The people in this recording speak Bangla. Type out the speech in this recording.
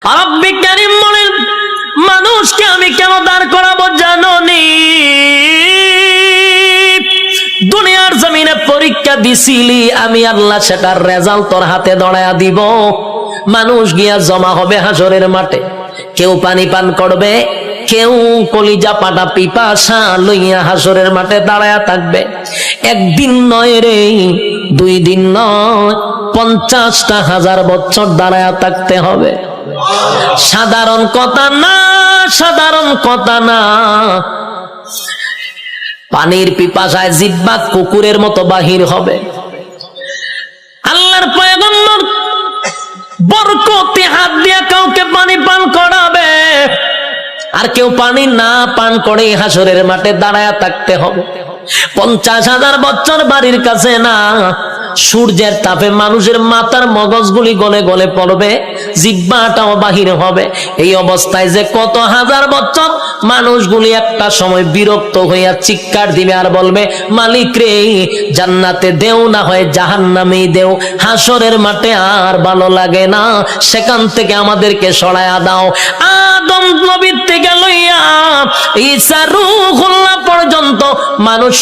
রব্বি কারীম বলেন, মানুষকে আমি কেন দাঁড় করাবো জানোনি? দুনিয়ার জমিনে পরীক্ষা দিছিলি, আমি আল্লাহ সেটার রেজাল্ট তোর হাতে ধরায়া দিব। মানুষ গিয়া জমা হবে হাসরের মাঠে, কেউ পানি পান করবে, কেউ কলিজা পাটা পিপাসা লইয়া হাসরের মাঠে দাঁড়ায়া থাকবে। একদিন নয় রে, 2 দিন নয়, 50,000 বছর দাঁড়ায়া থাকতে হবে। সাধারণ কথা না, সাধারণ কথা না। পানির পিপাসায় জিহ্বা কুকুরের মতো বাহির হবে। আল্লাহর পয়গম্বর বরকতে হাত দিয়া কাউকে পানি পান করাবে, আর কেউ পানি না পান করে হাসরের মাঠে দাঁড়ায়া থাকতে হবে। 50,000 বছর বাড়ির কাছে না, সূর্যের তাপে মানুষের মাথার মগজগুলি গলে গলে পড়বে, জিহ্বাটাও বাহির হবে। এই অবস্থায় যে কত হাজার বছর মানুষগুলি একটা সময় বিরক্ত হইয়া চিৎকার দিবে আর বলবে, মালিক রে, জান্নাতে দেও না হয় জাহান্নামেই দেও, হাসরের মাঠে আর ভালো লাগে না, সেখান থেকে আমাদেরকে সরায়া দাও। আদম নবীর থেকে লইয়া ঈসা রূহুল্লাহ পর্যন্ত মানুষ